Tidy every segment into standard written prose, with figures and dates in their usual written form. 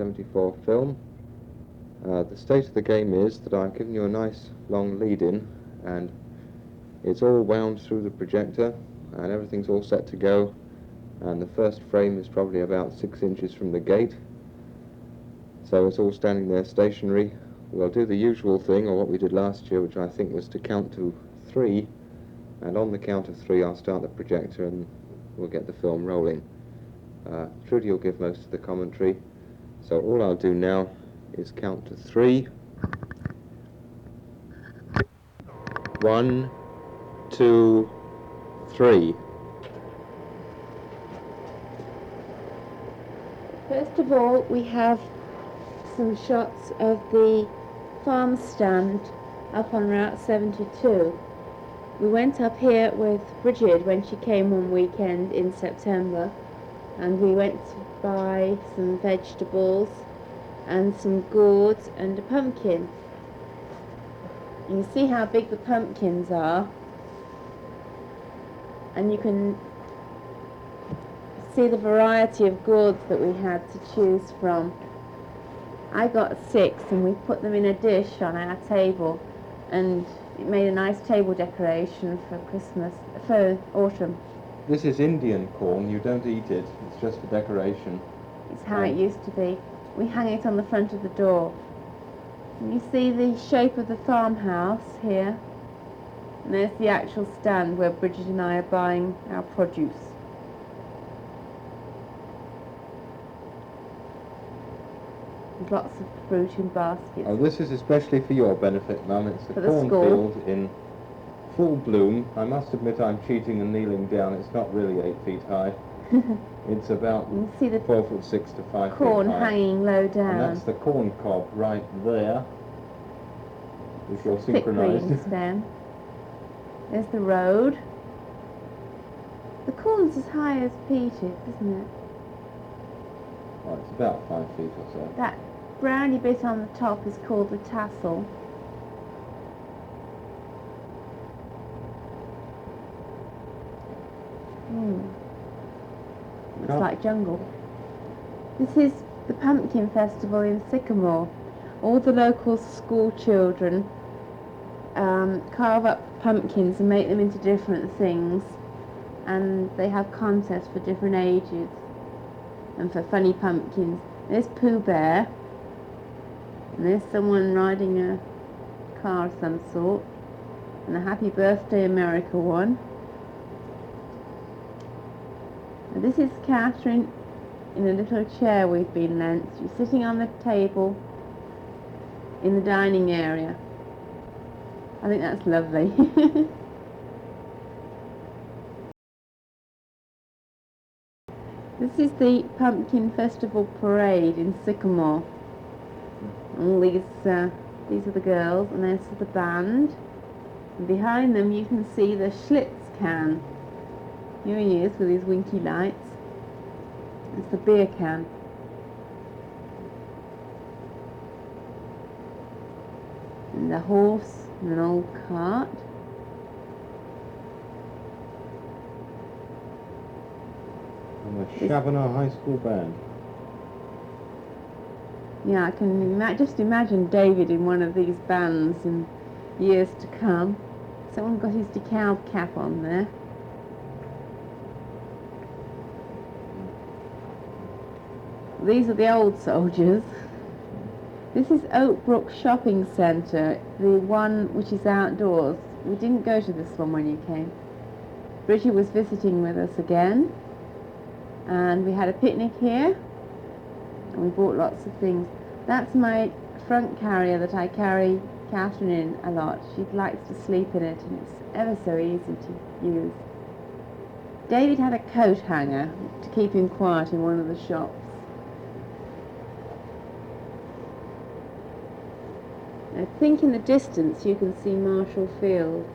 1974 film. The state of the game is that I've given you a nice long lead-in, and it's all wound through the projector, and everything's all set to go, and the first frame is probably about 6 inches from the gate, so it's all standing there stationary. We'll do the usual thing, or what we did last year, which I think was to count to 3, and on the count of 3 I'll start the projector and we'll get the film rolling. Trudy will give most of the commentary, so all I'll do now is count to 3. 1, 2, 3. First of all, we have some shots of the farm stand up on Route 72. We went up here with Bridget when she came one weekend in September, and we went to buy some vegetables and some gourds and a pumpkin. You can see how big the pumpkins are, and you can see the variety of gourds that we had to choose from. I got 6 and we put them in a dish on our table, and it made a nice table decoration for Christmas, for autumn. This is Indian corn. You don't eat it, it's just a decoration. It's how it used to be. We hang it on the front of the door. And you see the shape of the farmhouse here, and there's the actual stand where Bridget and I are buying our produce. There's lots of fruit in baskets. Oh, this is especially for your benefit, Mum. It's a For the cornfield in full bloom. I must admit I'm cheating and kneeling down. It's not really 8 feet high. It's about You can see the 4 foot 6 to 5 corn feet high. hanging low down. And that's the corn cob right there. If you're Thick synchronized. green stem. There's the road. The corn's as high as peaches, isn't it? Oh, it's about 5 feet or so. That browny bit on the top is called the tassel. It's like jungle. This is the pumpkin festival in Sycamore. All the local school children carve up pumpkins and make them into different things, and they have contests for different ages and for funny pumpkins. There's Pooh Bear, and there's someone riding a car of some sort, and a Happy Birthday America one. And this is Catherine in a little chair we've been lent. She's sitting on the table in the dining area. I think that's lovely. This is the Pumpkin Festival Parade in Sycamore. All these are the girls, and this is the band. And behind them you can see the Schlitz can. Here he is with his winky lights. It's the beer can. And a horse and an old cart. And the Shavanagh High School Band. Yeah, I can just imagine David in one of these bands in years to come. Someone got his DeKalb cap on there. These are the old soldiers. This is Oak Brook Shopping Centre, the one which is outdoors. We didn't go to this one when you came. Bridget was visiting with us again, and we had a picnic here, and we bought lots of things. That's my front carrier that I carry Catherine in a lot. She likes to sleep in it, and it's ever so easy to use. David had a coat hanger to keep him quiet in one of the shops. I think in the distance you can see Marshall Fields.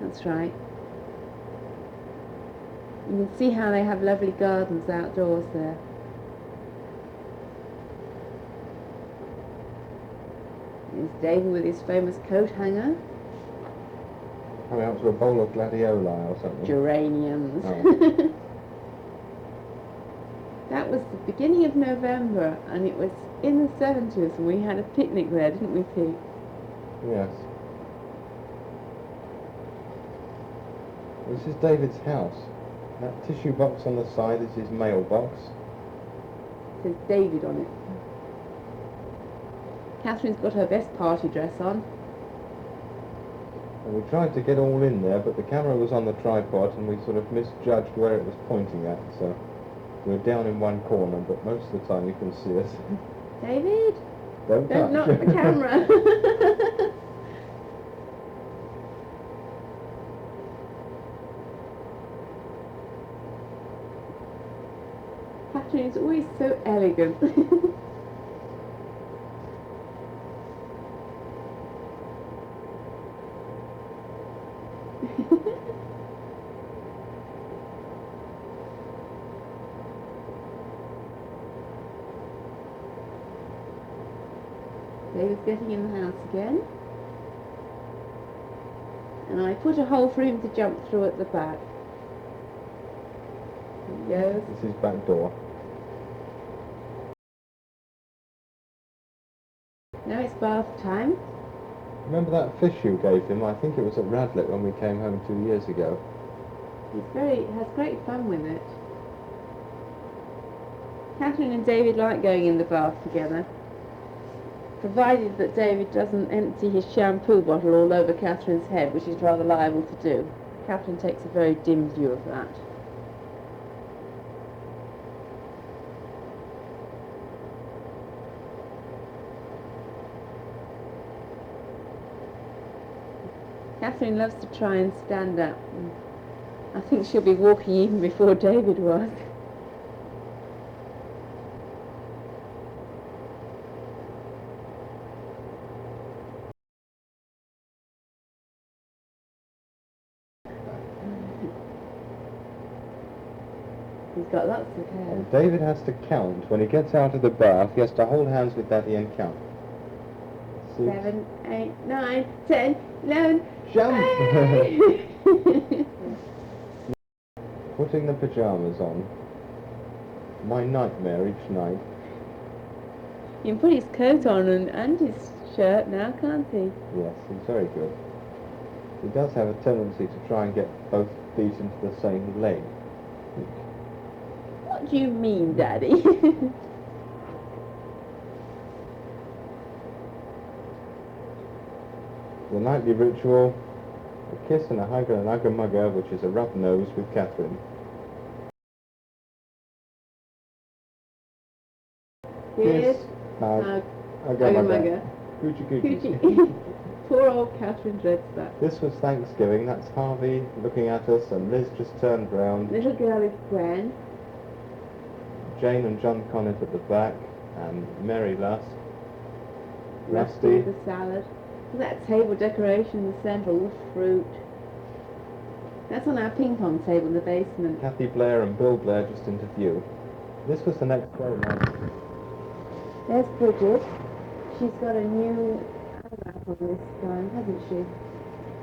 That's right. You can see how they have lovely gardens outdoors there. There's David with his famous coat hanger. Coming out to a bowl of gladioli or something. Geraniums. Oh. That was the beginning of November, and it was in the 70s, and we had a picnic there, didn't we, Pete? Yes. This is David's house. That tissue box on the side is his mailbox. It says David on it. Catherine's got her best party dress on. And we tried to get all in there, but the camera was on the tripod and we sort of misjudged where it was pointing at, so we're down in one corner, but most of the time you can see us. David, Don't touch. knock the camera. Catherine is always so elegant. David's getting in the house again. And I put a hole for him to jump through at the back. There he goes. This is his back door. Now it's bath time. Remember that fish you gave him? I think it was at Radlett when we came home 2 years ago. Has great fun with it. Catherine and David like going in the bath together, provided that David doesn't empty his shampoo bottle all over Catherine's head, which is rather liable to do. Catherine takes a very dim view of that. Catherine loves to try and stand up. I think she'll be walking even before David was. He's got lots of hair. And David has to count. When he gets out of the bath, he has to hold hands with Daddy and count. 6, 7, 8, 9, 10, 11. Jump! Hey! Putting the pyjamas on. My nightmare each night. He can put his coat on and his shirt now, can't he? Yes, he's very good. He does have a tendency to try and get both feet into the same leg. What do you mean, Daddy? The nightly ritual, a kiss and a hug and an ugga-mugga, which is a rub nose with Catherine. Kiss, hug, hug, ugga-mugga. ugga-mugga. Coochie. Coochie. Poor old Catherine dreads that. This was Thanksgiving. That's Harvey looking at us, and Liz just turned round. Little girl is Gwen. Jane and John Connett at the back, and Mary Lust. Rusty with the salad. That table decoration in the centre, all fruit. That's on our ping pong table in the basement. Kathy Blair and Bill Blair just into view. This was the next day now. There's Bridget. She's got a new wrap on this time, hasn't she?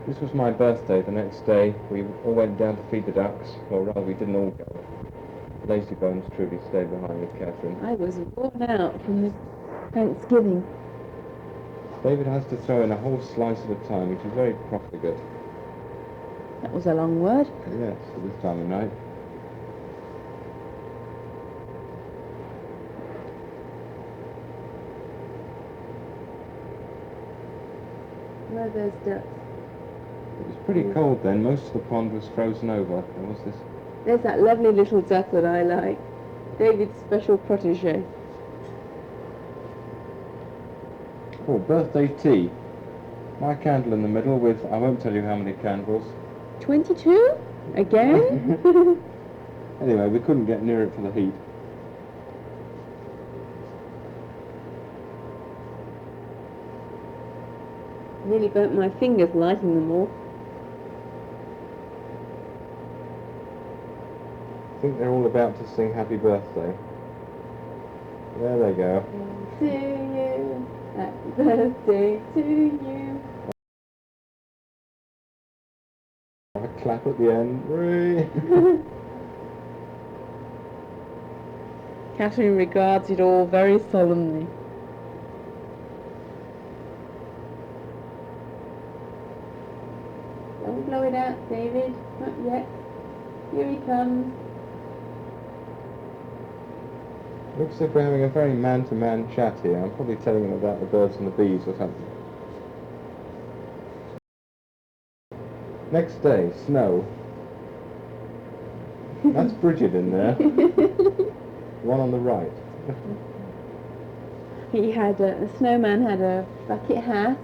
This was my birthday. The next day we all went down to feed the ducks, or rather we didn't all go. Lazybones truly stayed behind with Catherine. I was worn out from the Thanksgiving. David has to throw in a whole slice at a time, which is very profligate. That was a long word. Yes, at this time of night. Where are those ducks? It was pretty cold then. Most of the pond was frozen over. There was this. There's that lovely little duck that I like. David's special protege. Oh, birthday tea. My candle in the middle with, I won't tell you how many candles. 22? Again? Anyway, we couldn't get near it for the heat. Nearly burnt my fingers lighting them all. I think they're all about to sing happy birthday. There they go. To you, happy birthday to you. Have a clap at the end. Hooray! Catherine regards it all very solemnly. Don't blow it out, David. Not yet. Here he comes. Looks as if we're having a very man-to-man chat here. I'm probably telling him about the birds and the bees or something. Next day, snow. That's Bridget in there. One on the right. He had the snowman had a bucket hat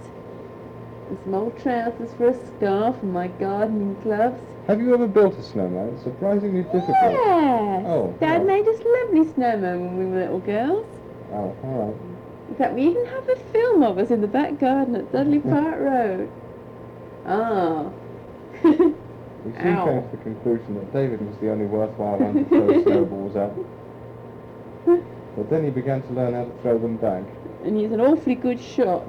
and some old trousers for a scarf and my gardening gloves. Have you ever built a snowman? It's surprisingly difficult. Yes! Oh, Dad right. made us lovely snowmen when we were little girls. Oh, all right. In fact, we even have a film of us in the back garden at Dudley Park Road. Ah. We soon Ow. came to the conclusion that David was the only worthwhile one to throw snowballs at. But then he began to learn how to throw them back. And he's an awfully good shot.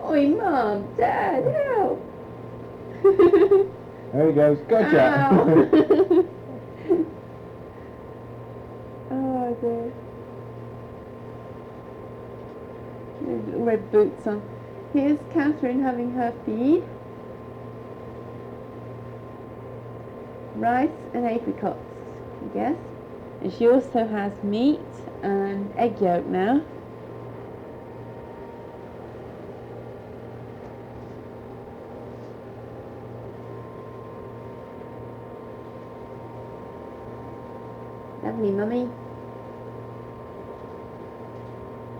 Oi, Mum, Dad, help! There he goes. Gotcha! Ow. Oh dear. Little red boots on. Here's Catherine having her feed. Rice and apricots, I guess. And she also has meat and egg yolk now. Lovely, Mummy.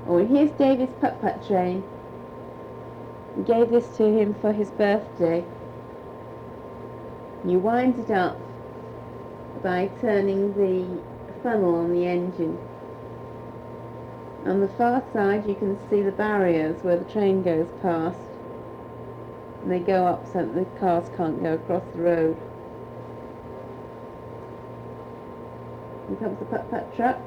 Oh, and here's David's putt-putt train. We gave this to him for his birthday. You wind it up by turning the funnel on the engine. On the far side you can see the barriers where the train goes past. And they go up so that the cars can't go across the road. Here comes the putt-putt truck.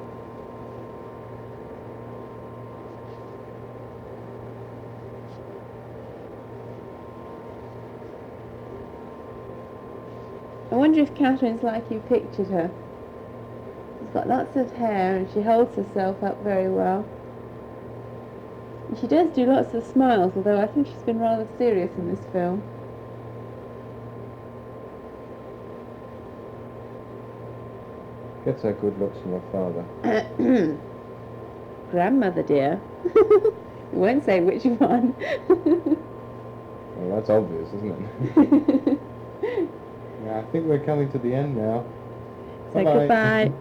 I wonder if Catherine's like you pictured her. She's got lots of hair and she holds herself up very well. And she does do lots of smiles, although I think she's been rather serious in this film. Gets her good looks from her father. Grandmother, dear. You won't say which one. Well, that's obvious, isn't it? Yeah, I think we're coming to the end now. Say Bye-bye. goodbye.